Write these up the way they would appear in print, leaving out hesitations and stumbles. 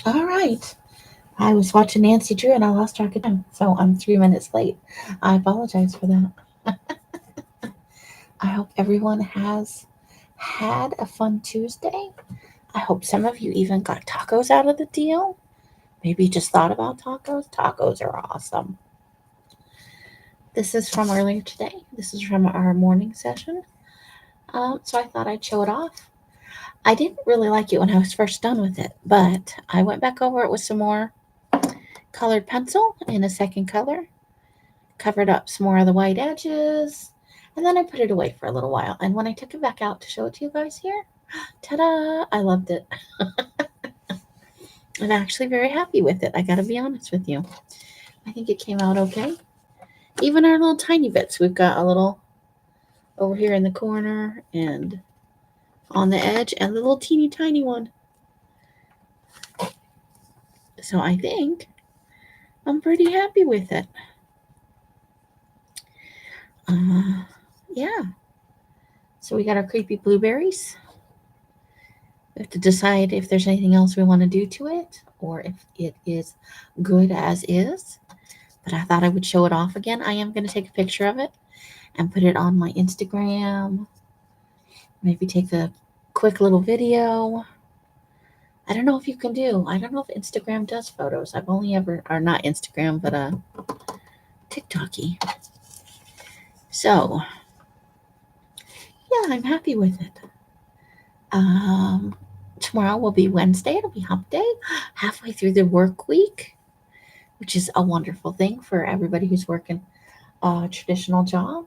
All right. I was watching Nancy Drew and I lost track of time, so I'm 3 minutes late. I apologize for that. I hope everyone has had a fun Tuesday. I hope some of you even got tacos out of the deal. Maybe you just thought about tacos. Tacos are awesome. This is from earlier today. This is from our morning session. So I thought I'd show it off. I didn't really like it when I was first done with it, but I went back over it with some more colored pencil in a second color, covered up some more of the white edges, and then I put it away for a little while. And when I took it back out to show it to you guys here, ta-da, I loved it. I'm actually very happy with it. I gotta be honest with you. I think it came out okay. Even our little tiny bits, we've got a little over here in the corner and on the edge, and the little teeny tiny one. So I think I'm pretty happy with it. Uh, yeah. So we got our creepy blueberries. We have to decide if there's anything else we want to do to it or if it is good as is. But I thought I would show it off again. I am going to take a picture of it and put it on my Instagram. Maybe take a quick little video. I don't know if you can do. I don't know if Instagram does photos. I've only ever, or not Instagram, but TikToky. So, yeah, I'm happy with it. Tomorrow will be Wednesday. It'll be hump day, halfway through the work week, which is a wonderful thing for everybody who's working a traditional job.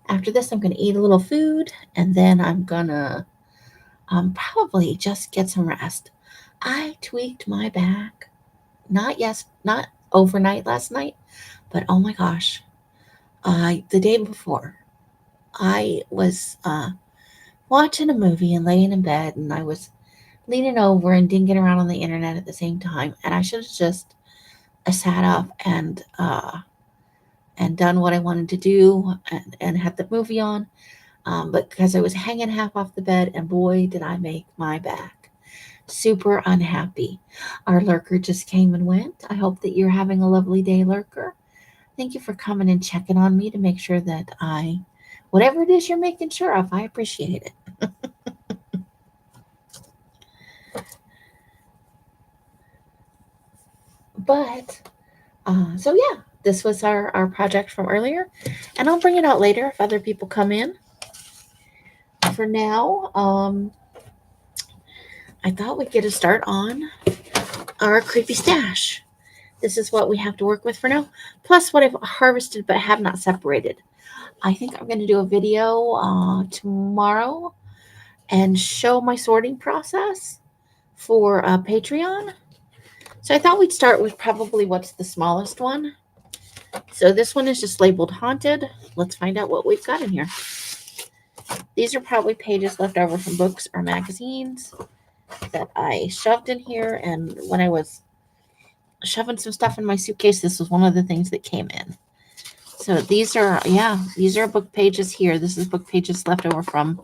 After this, I'm going to eat a little food, and then I'm going to probably just get some rest. I tweaked my back, not overnight last night, but oh my gosh, the day before, I was watching a movie and laying in bed, and I was leaning over and didn't get around on the internet at the same time, and I should have just sat up and done what I wanted to do and had the movie on. But because I was hanging half off the bed, and boy, did I make my back super unhappy. Our lurker just came and went. I hope that you're having a lovely day, lurker. Thank you for coming and checking on me to make sure that whatever it is you're making sure of, I appreciate it. But, so yeah, this was our project from earlier, and I'll bring it out later if other people come in. For now, I thought we'd get a start on our creepy stash. This is what we have to work with for now, plus what I've harvested but have not separated. I think I'm going to do a video tomorrow and show my sorting process for Patreon. So I thought we'd start with probably what's the smallest one. So this one is just labeled haunted. Let's find out what we've got in here. These are probably pages left over from books or magazines that I shoved in here. And when I was shoving some stuff in my suitcase, this was one of the things that came in. So these are book pages here. This is book pages left over from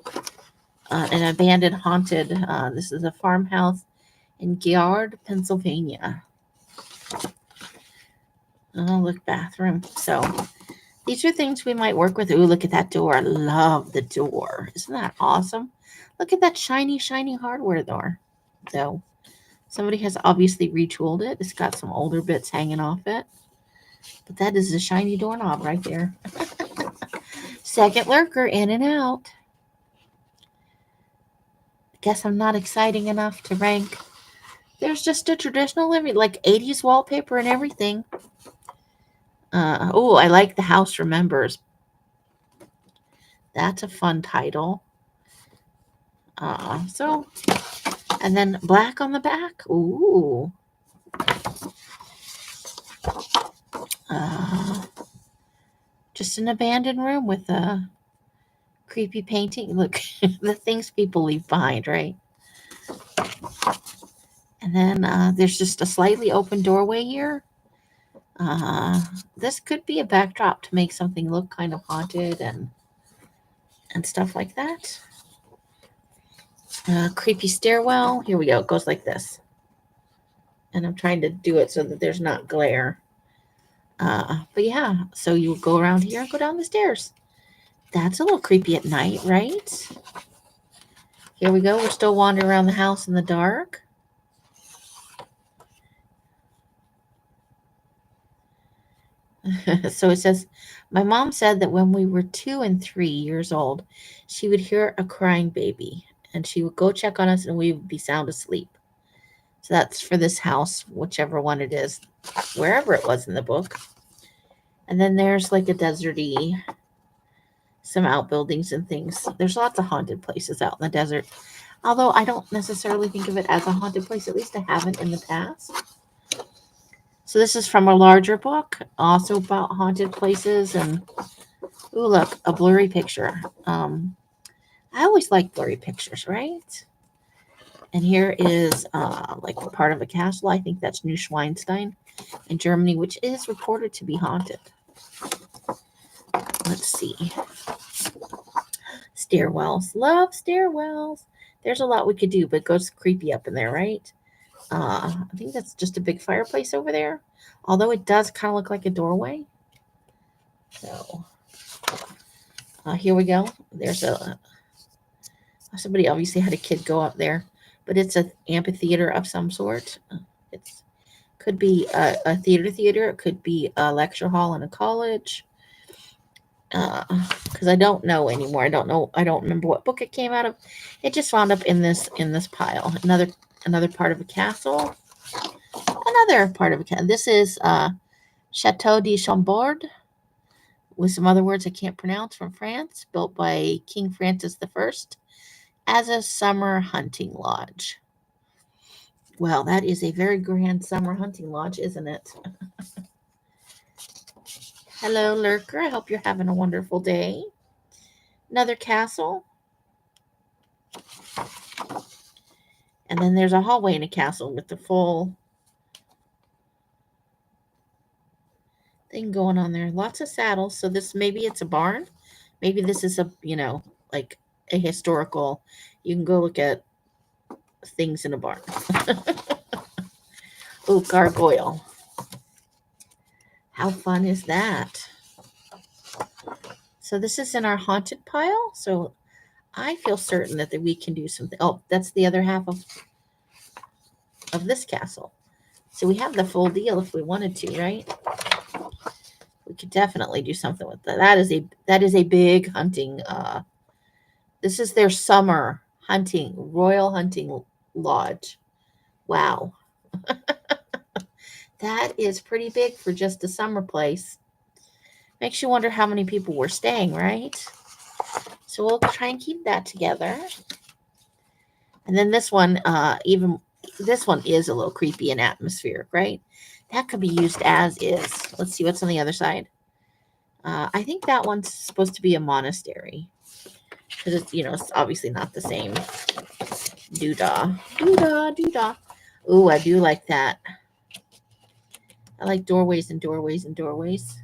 an abandoned haunted. This is a farmhouse in Giard, Pennsylvania. Oh, look, bathroom. So these are things we might work with. Ooh, look at that door. I love the door. Isn't that awesome? Look at that shiny, shiny hardware door. So somebody has obviously retooled it. It's got some older bits hanging off it. But that is a shiny doorknob right there. Second lurker, in and out. Guess I'm not exciting enough to rank. There's just a traditional living, like 80s wallpaper and everything. Oh, I like The House Remembers. That's a fun title. And then black on the back. Ooh. Just an abandoned room with a creepy painting. Look, the things people leave behind, right? And then there's just a slightly open doorway here. This could be a backdrop to make something look kind of haunted and stuff like that. Creepy stairwell. Here we go. It goes like this. And I'm trying to do it so that there's not glare. But yeah, so you go around here and go down the stairs. That's a little creepy at night, right? Here we go. We're still wandering around the house in the dark. So it says, my mom said that when we were 2 and 3 years old, she would hear a crying baby and she would go check on us and we would be sound asleep. So that's for this house, whichever one it is, wherever it was in the book. And then there's like a deserty, some outbuildings and things. There's lots of haunted places out in the desert. Although I don't necessarily think of it as a haunted place, at least I haven't in the past. So this is from a larger book, also about haunted places. And ooh, look, a blurry picture. I always like blurry pictures, right? And here is like part of a castle. I think that's Neuschwanstein in Germany, which is reported to be haunted. Let's see. Stairwells. Love stairwells. There's a lot we could do, but it goes creepy up in there, right? I think that's just a big fireplace over there. Although it does kind of look like a doorway. So here we go. There's somebody obviously had a kid go up there, but it's an amphitheater of some sort. It could be a theater. It could be a lecture hall in a college. Because I don't know anymore. I don't remember what book it came out of. It just wound up in this pile. Another part of a castle. Another part of a castle. This is Chateau de Chambord, with some other words I can't pronounce, from France, built by King Francis I as a summer hunting lodge. Well, that is a very grand summer hunting lodge, isn't it? Hello, lurker. I hope you're having a wonderful day. Another castle. And then there's a hallway in a castle with the full thing going on there. Lots of saddles. So maybe it's a barn. Maybe this is like a historical. You can go look at things in a barn. Oh, gargoyle. How fun is that? So this is in our haunted pile. So I feel certain that we can do something. Oh, that's the other half of this castle. So we have the full deal if we wanted to, right? We could definitely do something with that. That is a big hunting. This is their summer hunting, royal hunting lodge. Wow. That is pretty big for just a summer place. Makes you wonder how many people were staying, right? So we'll try and keep that together. And then this one, this one is a little creepy and atmospheric, right? That could be used as is. Let's see what's on the other side. I think that one's supposed to be a monastery. Because it's obviously not the same. Doodah. Doodah, doodah. Ooh, I do like that. I like doorways and doorways and doorways.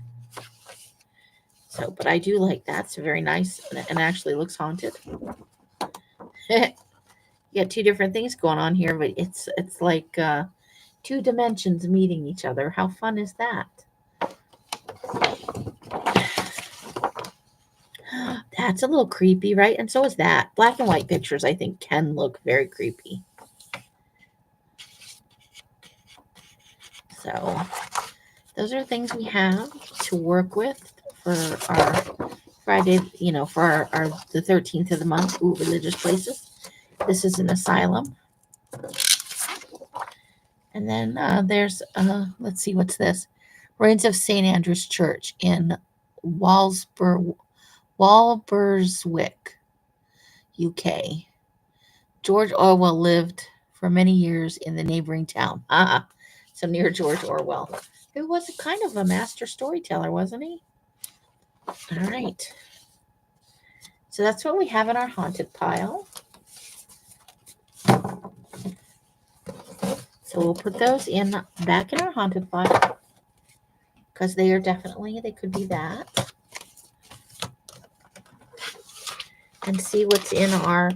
So, but I do like that. It's very nice and actually looks haunted. You got two different things going on here, but it's like two dimensions meeting each other. How fun is that? That's a little creepy, right? And so is that. Black and white pictures, I think, can look very creepy. So those are things we have to work with for our Friday, for our the 13th of the month. Ooh, religious places. This is an asylum. And then there's, let's see, what's this? Ruins of St. Andrew's Church in Walberswick, UK. George Orwell lived for many years in the neighboring town. So near George Orwell, who was kind of a master storyteller, wasn't he? All right. So that's what we have in our haunted pile. So we'll put those back in our haunted pile because they could be that. And see what's in our,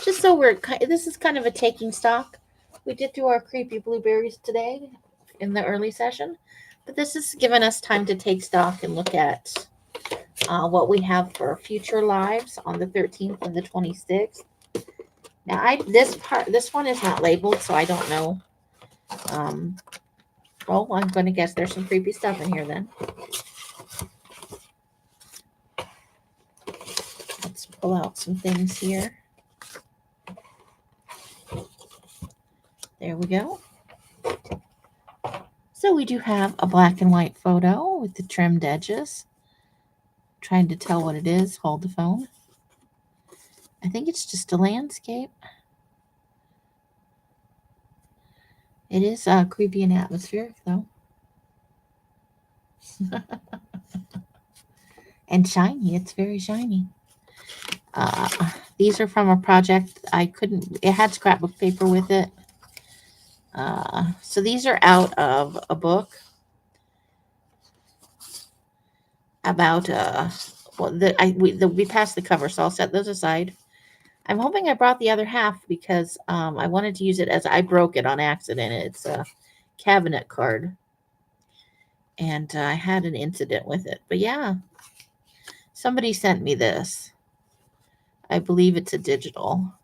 just so this is kind of a taking stock We did do our creepy blueberries today in the early session, but this has given us time to take stock and look at what we have for future lives on the 13th and the 26th. Now, this one is not labeled, so I don't know. Well, I'm going to guess there's some creepy stuff in here then. Let's pull out some things here. There we go. So we do have a black and white photo with the trimmed edges. Trying to tell what it is. Hold the phone. I think it's just a landscape. It is creepy and atmospheric, though. And shiny. It's very shiny. These are from a project it had scrapbook paper with it. So these are out of a book about, we passed the cover, so I'll set those aside. I'm hoping I brought the other half because I wanted to use it as I broke it on accident. It's a cabinet card. And I had an incident with it. But yeah, somebody sent me this. I believe it's a digital.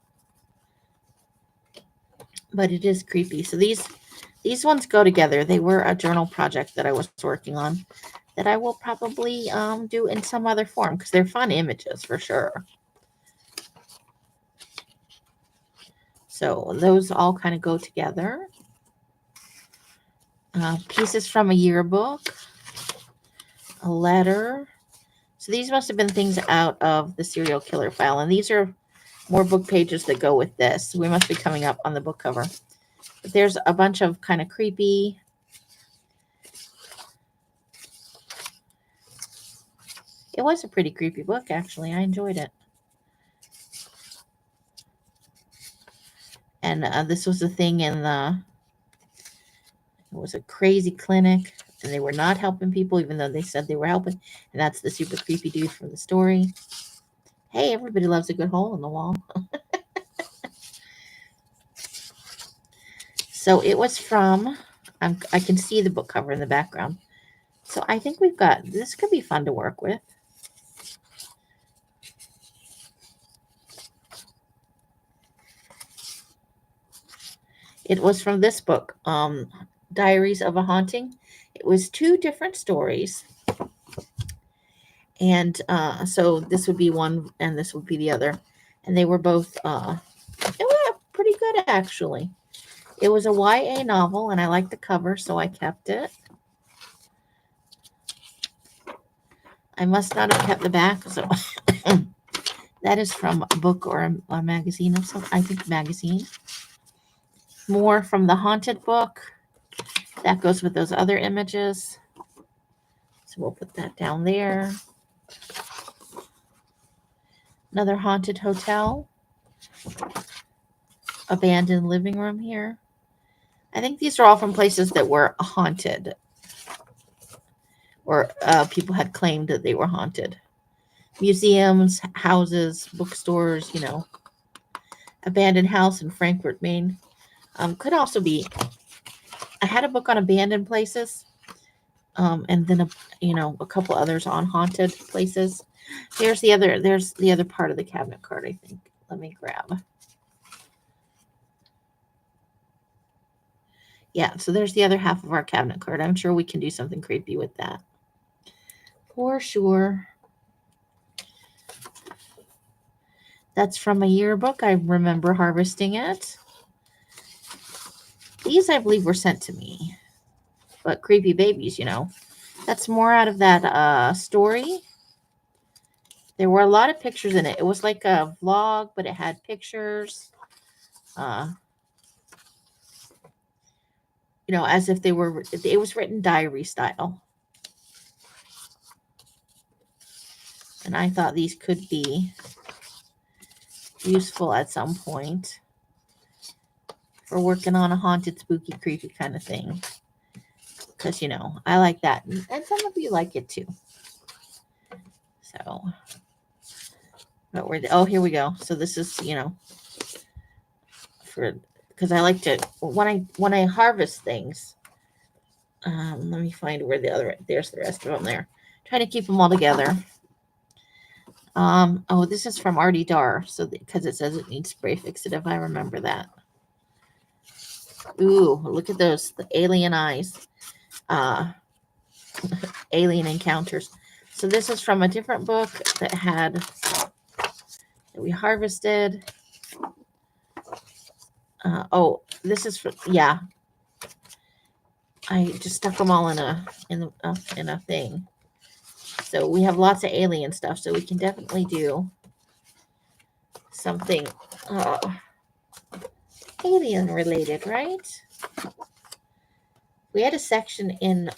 But it is creepy. So these ones go together. They were a journal project that I was working on that I will probably do in some other form because they're fun images for sure. So those all kind of go together. Pieces from a yearbook, a letter. So these must have been things out of the serial killer file. And these are more book pages that go with this. We must be coming up on the book cover. But there's a bunch of kind of creepy. It was a pretty creepy book, actually. I enjoyed it. And this was a thing in it was a crazy clinic. And they were not helping people, even though they said they were helping. And that's the super creepy dude from the story. Hey, everybody loves a good hole in the wall. So it was from, I can see the book cover in the background. So I think this could be fun to work with. It was from this book, Diaries of a Haunting. It was 2 different stories. And so this would be one and this would be the other. And they were both, they were pretty good, actually. It was a YA novel, and I liked the cover, so I kept it. I must not have kept the back. So that is from a book or a magazine of some, I think magazine. More from the haunted book. That goes with those other images. So we'll put that down there. Another haunted hotel. Abandoned living room here. I think these are all from places that were haunted. Or people had claimed that they were haunted. Museums, houses, bookstores, Abandoned house in Frankfurt, Maine. Could also be, I had a book on abandoned places. And then a couple others on haunted places. There's the other part of the cabinet card, I think. Let me grab. Yeah, so there's the other half of our cabinet card. I'm sure we can do something creepy with that. For sure. That's from a yearbook. I remember harvesting it. These, I believe, were sent to me. But creepy babies, That's more out of that story. There were a lot of pictures in it. It was like a vlog, but it had pictures. As if it was written diary style. And I thought these could be useful at some point for working on a haunted, spooky, creepy kind of thing. Because, I like that. And some of you like it too. So, but here we go. So this is, for because I like to, when I harvest things, let me find where there's the rest of them there. Trying to keep them all together. Oh, this is from Artie Dar, so because it says it needs spray fixative, I remember that. Ooh, look at those, the alien eyes. Alien encounters. So this is from a different book that we harvested. Oh, this is for, yeah. I just stuck them all in a thing. So we have lots of alien stuff, so we can definitely do something alien related, right? We had a section in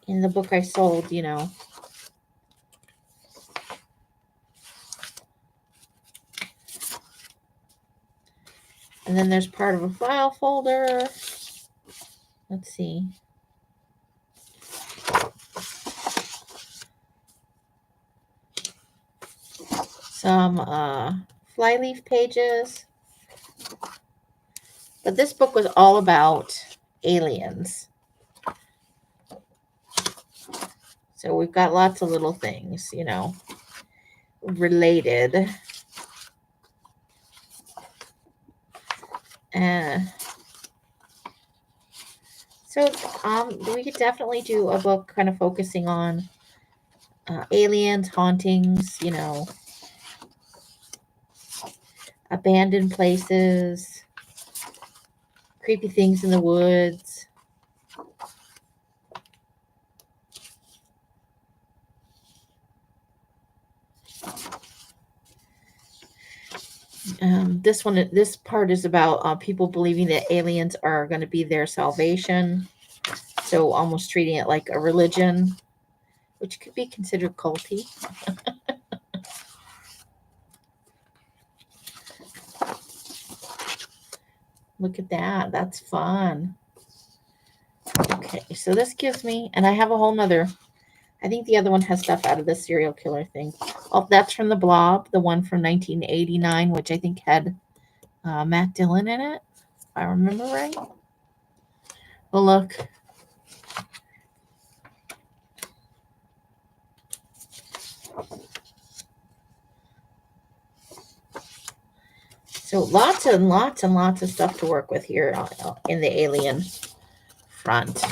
the book I sold, you know. And then there's part of a file folder. Let's see. Some flyleaf pages. But this book was all about aliens. So we've got lots of little things, you know, related. So we could definitely do a book kind of focusing on aliens, hauntings, you know, abandoned places, creepy things in the woods. This part is about people believing that aliens are going to be their salvation. So almost treating it like a religion, which could be considered culty. Look at that. That's fun. Okay, so this gives me, and I have a whole nother, I think the other one has stuff out of the serial killer thing. Oh, that's from the Blob, the one from 1989, which I think had Matt Dillon in it, if I remember right. Well, look. So lots and lots and lots of stuff to work with here in the alien front.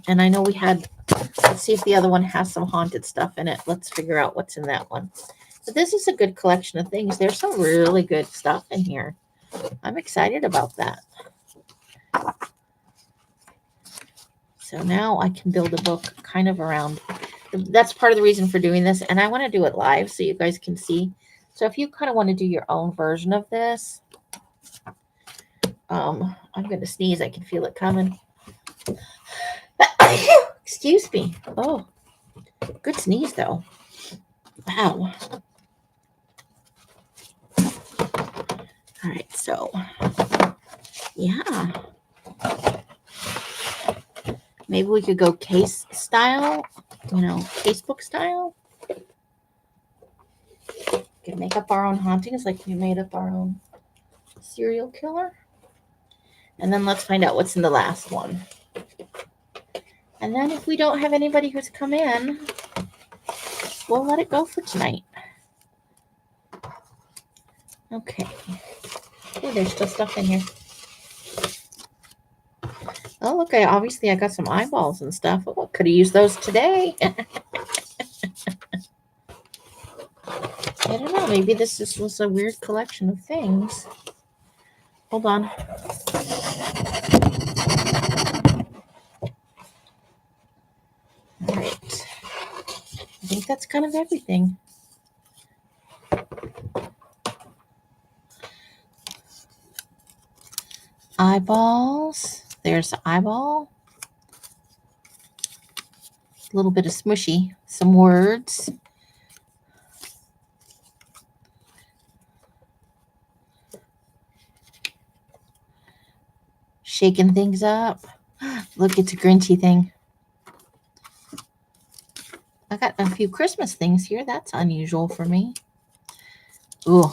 And I know we had, let's see if the other one has some haunted stuff in it. Let's figure out what's in that one. But this is a good collection of things. There's some really good stuff in here. I'm excited about that. So now I can build a book kind of around. That's part of the reason for doing this. And I want to do it live so you guys can see. So if you kind of want to do your own version of this, I'm going to sneeze. I can feel it coming. Excuse me. Oh, good sneeze though. Wow. All right, so yeah. Maybe we could go case style, you know, casebook style. We could make up our own hauntings like we made up our own serial killer. And then let's find out what's in the last one. And then if we don't have anybody who's come in, we'll let it go for tonight. Okay. Oh, there's still stuff in here. Oh, look, I got some eyeballs and stuff. Oh, could have used those today. I don't know. Maybe this just was a weird collection of things. Hold on. All right. I think that's kind of everything. Eyeballs. There's the eyeball. A little bit of smushy. Some words. Shaking things up. Look, it's a Grinchy thing. I got a few Christmas things here. That's unusual for me. Ooh,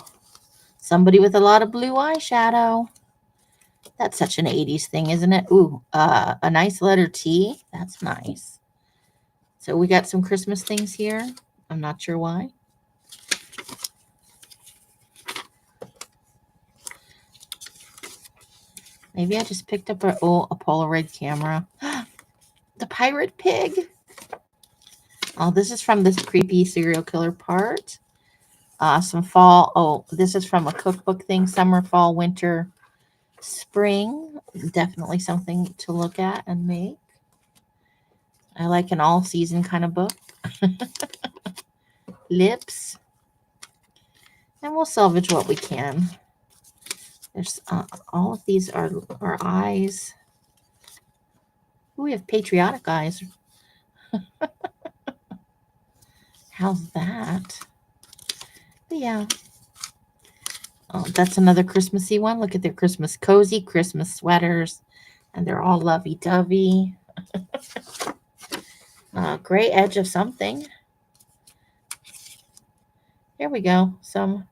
Somebody with a lot of blue eyeshadow. That's such an 80s thing, isn't it? Ooh, a nice letter T. That's nice. So we got some Christmas things here. I'm not sure why. Maybe I just picked up a Polaroid camera. The pirate pig. Oh, this is from this creepy serial killer part. Some fall. Oh, this is from a cookbook thing. Summer, fall, winter, spring. Definitely something to look at and make. I like an all-season kind of book. Lips. And we'll salvage what we can. There's all of these are eyes. Ooh, we have patriotic eyes. How's that? But yeah. Oh, that's another Christmassy one. Look at their Christmas cozy Christmas sweaters. And they're all lovey-dovey. Gray edge of something. Here we go. Some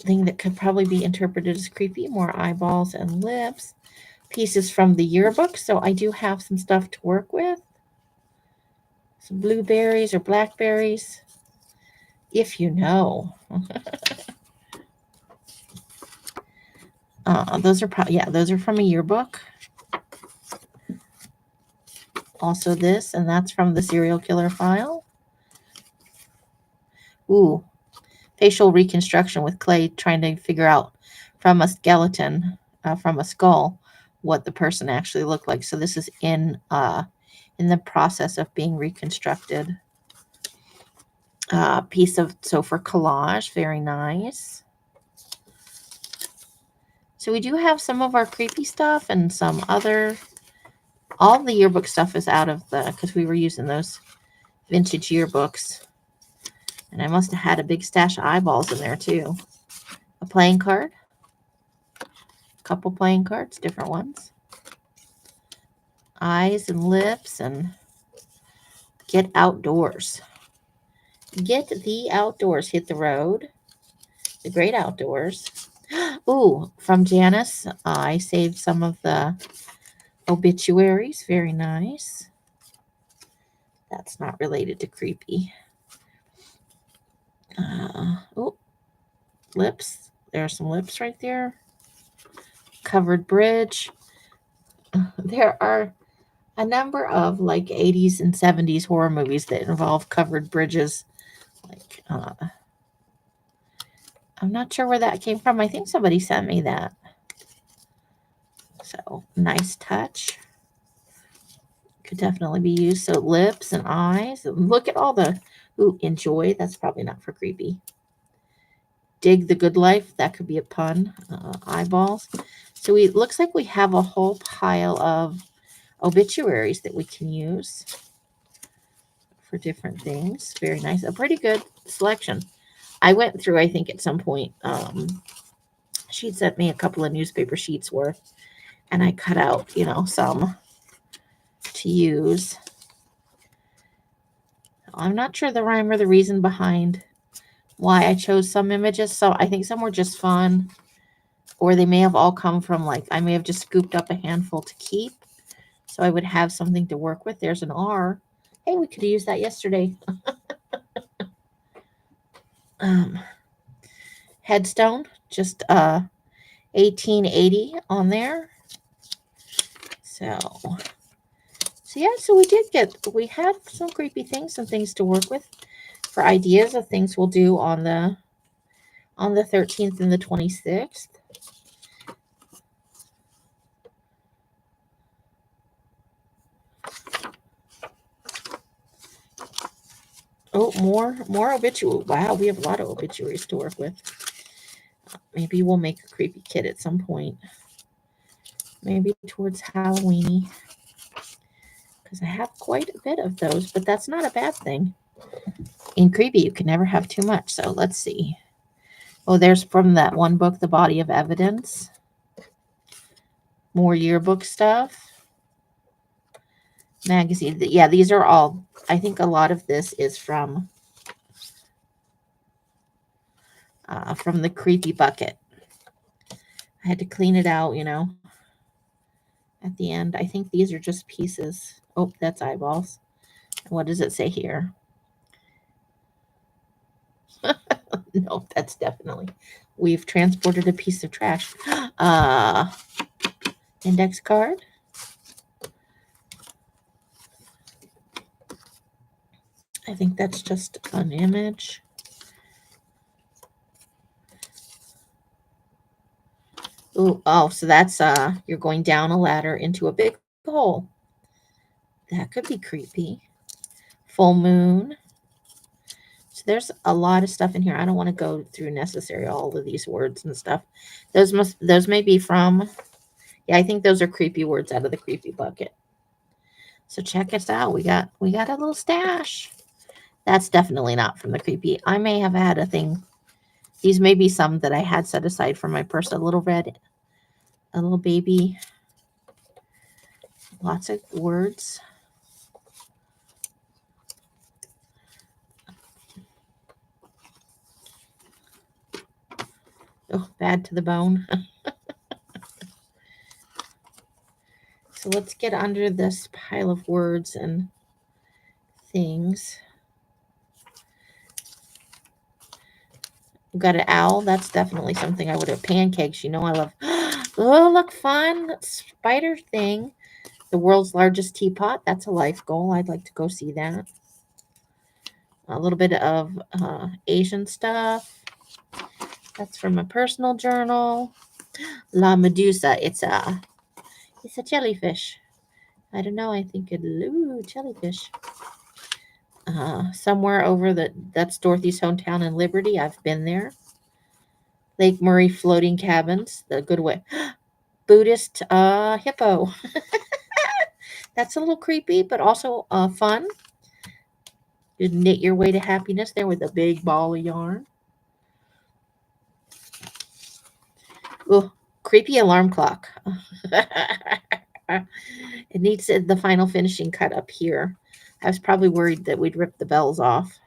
thing that could probably be interpreted as creepy. More eyeballs and lips. Pieces from the yearbook. So I do have some stuff to work with. Some blueberries or blackberries. If you know. Those are probably, yeah, those are from a yearbook. Also this, and that's from the serial killer file. Ooh, facial reconstruction with clay, trying to figure out from a skeleton, from a skull, what the person actually looked like. So this is in the process of being reconstructed. Piece of, so for collage, very nice. So we do have some of our creepy stuff and some other, all the yearbook stuff is out of the, because we were using those vintage yearbooks. And I must have had a big stash of eyeballs in there too. A playing card. A couple playing cards, different ones. Eyes and lips and get outdoors. Get the outdoors. Hit the road. The great outdoors. Ooh, from Janice, I saved some of the obituaries. Very nice. That's not related to creepy. Oh, lips. There are some lips right there. Covered bridge. There are a number of like 80s and 70s horror movies that involve covered bridges. Like, I'm not sure where that came from. I think somebody sent me that. So, nice touch. Could definitely be used. So, lips and eyes. Look at all the, ooh, enjoy. That's probably not for creepy. Dig the good life. That could be a pun. Eyeballs. So, it looks like we have a whole pile of obituaries that we can use for different things. Very nice. A pretty good selection. I went through, I think, at some point, she'd sent me a couple of newspaper sheets worth, and I cut out, you know, some to use. I'm not sure the rhyme or the reason behind why I chose some images. So I think some were just fun, or they may have all come from, like, I may have just scooped up a handful to keep, so I would have something to work with. There's an R. Hey, we could have used that yesterday. Headstone, just 1880 on there. So yeah, so we had some creepy things, some things to work with for ideas of things we'll do on the 13th and the 26th. Oh, more obituaries. Wow, we have a lot of obituaries to work with. Maybe we'll make a creepy kit at some point. Maybe towards Halloweeny. Because I have quite a bit of those, but that's not a bad thing. In creepy, you can never have too much. So let's see. Oh, there's from that one book, The Body of Evidence. More yearbook stuff. Magazine. Yeah, these are all, I think a lot of this is from from the creepy bucket. I had to clean it out, you know, at the end. I think these are just pieces. Oh, that's eyeballs. What does it say here? No, that's definitely. We've transported a piece of trash. Index card. I think that's just an image. Ooh, oh, so that's you're going down a ladder into a big hole. That could be creepy. Full moon. So there's a lot of stuff in here. I don't want to go through necessarily all of these words and stuff. Those may be from, yeah, I think those are creepy words out of the creepy bucket. So check us out. We got a little stash. That's definitely not from the creepy. I may have had a thing. These may be some that I had set aside for my purse. A little baby. Lots of words. Oh, bad to the bone. So let's get under this pile of words and things. We've got an owl. That's definitely something I would have. Pancakes. You know I love. Oh, look, fun. Spider thing. The world's largest teapot. That's a life goal. I'd like to go see that. A little bit of Asian stuff. That's from a personal journal. La Medusa. It's a jellyfish. I don't know. I think jellyfish. Somewhere over that's Dorothy's hometown in Liberty. I've been there. Lake Murray floating cabins. The good way. Buddhist hippo. That's a little creepy, but also fun. You knit your way to happiness there with a big ball of yarn. Ooh, creepy alarm clock. It needs the final finishing cut up here. I was probably worried that we'd rip the bells off.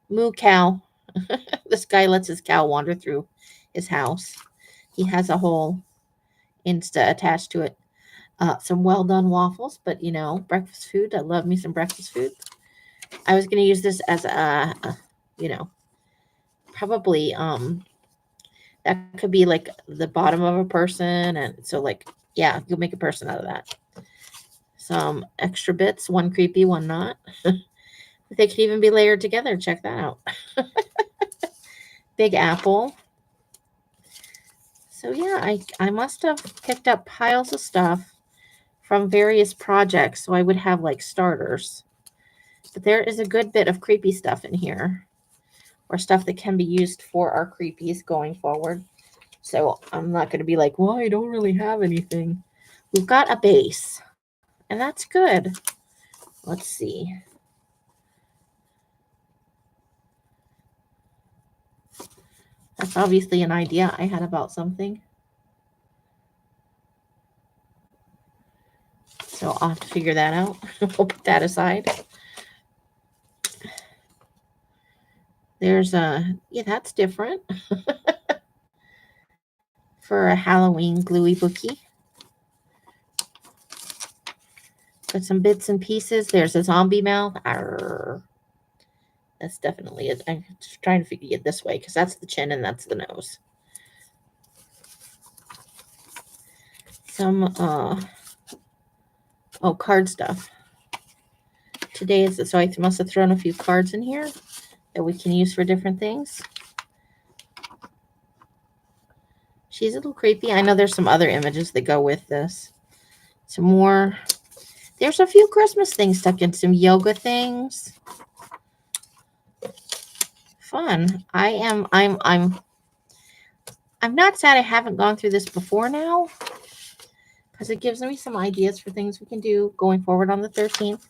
Moo cow. This guy lets his cow wander through his house. He has a whole Insta attached to it. Some well done waffles, but you know, breakfast food. I love me some breakfast food. I was going to use this as you know, probably that could be like the bottom of a person, and so like yeah, you'll make a person out of that. Some extra bits, one creepy, one not. They could even be layered together. Check that out. Big apple. So yeah, I must have picked up piles of stuff from various projects, so I would have like starters. But there is a good bit of creepy stuff in here, or stuff that can be used for our creepies going forward. So I'm not going to be like, well, I don't really have anything. We've got a base, and that's good. Let's see. That's obviously an idea I had about something. So I'll have to figure that out. We'll put that aside. There's yeah, that's different. For a Halloween gluey bookie. Got some bits and pieces. There's a zombie mouth. Arr. That's definitely it. I'm trying to figure it this way because that's the chin and that's the nose. Some card stuff. Today is so I must have thrown a few cards in here that we can use for different things. She's a little creepy. I know there's some other images that go with this. Some more. There's a few Christmas things stuck in, some yoga things. Fun. I'm not sad I haven't gone through this before now, because it gives me some ideas for things we can do going forward on the 13th.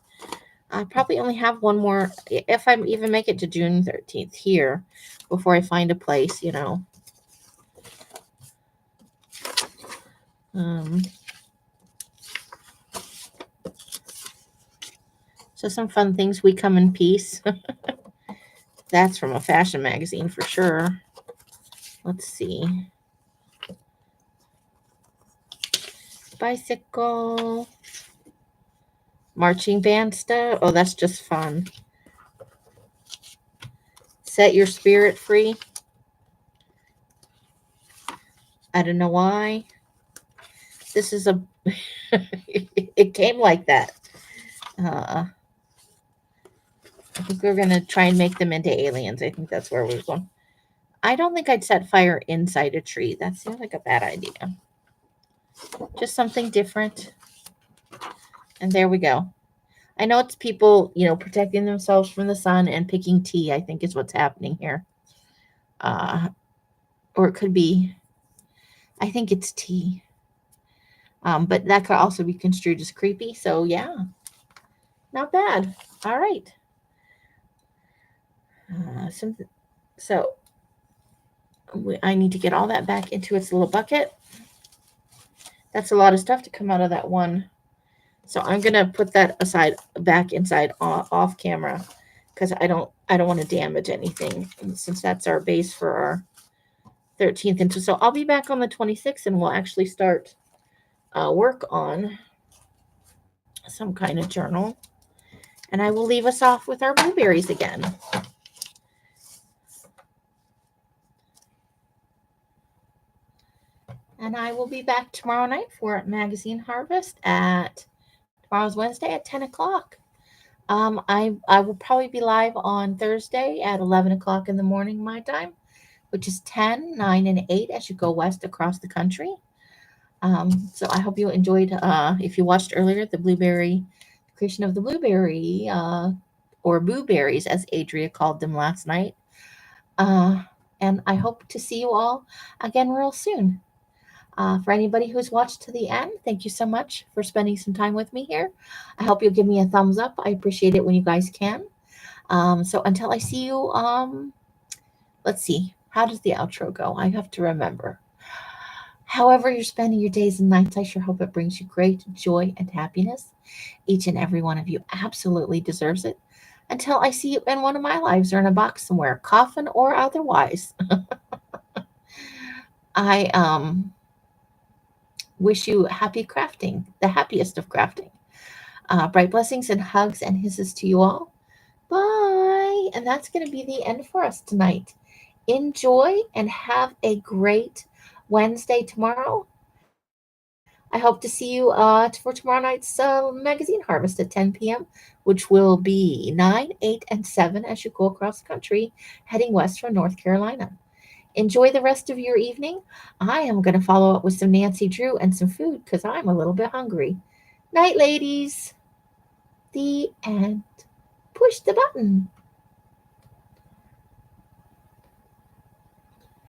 I probably only have one more, if I even make it to June 13th here, before I find a place, you know. So some fun things. We come in peace. That's from a fashion magazine for sure. Let's see. Bicycle. Marching band stuff. Oh, that's just fun. Set your spirit free. I don't know why. This is a... it came like that. I think we're going to try and make them into aliens. I think that's where we're going. I don't think I'd set fire inside a tree. That seems like a bad idea. Just something different. And there we go. I know it's people, protecting themselves from the sun and picking tea, I think is what's happening here. Or it could be, I think it's tea. But that could also be construed as creepy. So, yeah, not bad. All right. So I need to get all that back into its little bucket. That's a lot of stuff to come out of that one. So I'm going to put that aside, back inside off camera, because I don't want to damage anything, since that's our base for our 13th. And so I'll be back on the 26th, and we'll actually start work on some kind of journal. And I will leave us off with our blueberries again. And I will be back tomorrow night for Magazine Harvest tomorrow's Wednesday at 10 o'clock. I will probably be live on Thursday at 11 o'clock in the morning, my time, which is 10, 9, and 8 as you go west across the country. So I hope you enjoyed, if you watched earlier, the creation of the blueberry, or blueberries, as Adria called them last night. And I hope to see you all again real soon. For anybody who's watched to the end, thank you so much for spending some time with me here. I hope you'll give me a thumbs up. I appreciate it when you guys can. So until I see you, let's see. How does the outro go? I have to remember. However you're spending your days and nights, I sure hope it brings you great joy and happiness. Each and every one of you absolutely deserves it. Until I see you in one of my lives or in a box somewhere, coffin or otherwise. I wish you happy crafting, the happiest of crafting. Bright blessings and hugs and hisses to you all. Bye. And that's going to be the end for us tonight. Enjoy and have a great Wednesday tomorrow. I hope to see you for tomorrow night's magazine harvest at 10 p.m., which will be 9, 8, and 7 as you go across the country, heading west from North Carolina. Enjoy the rest of your evening. I am going to follow up with some Nancy Drew and some food because I'm a little bit hungry. Night, ladies. The end. Push the button.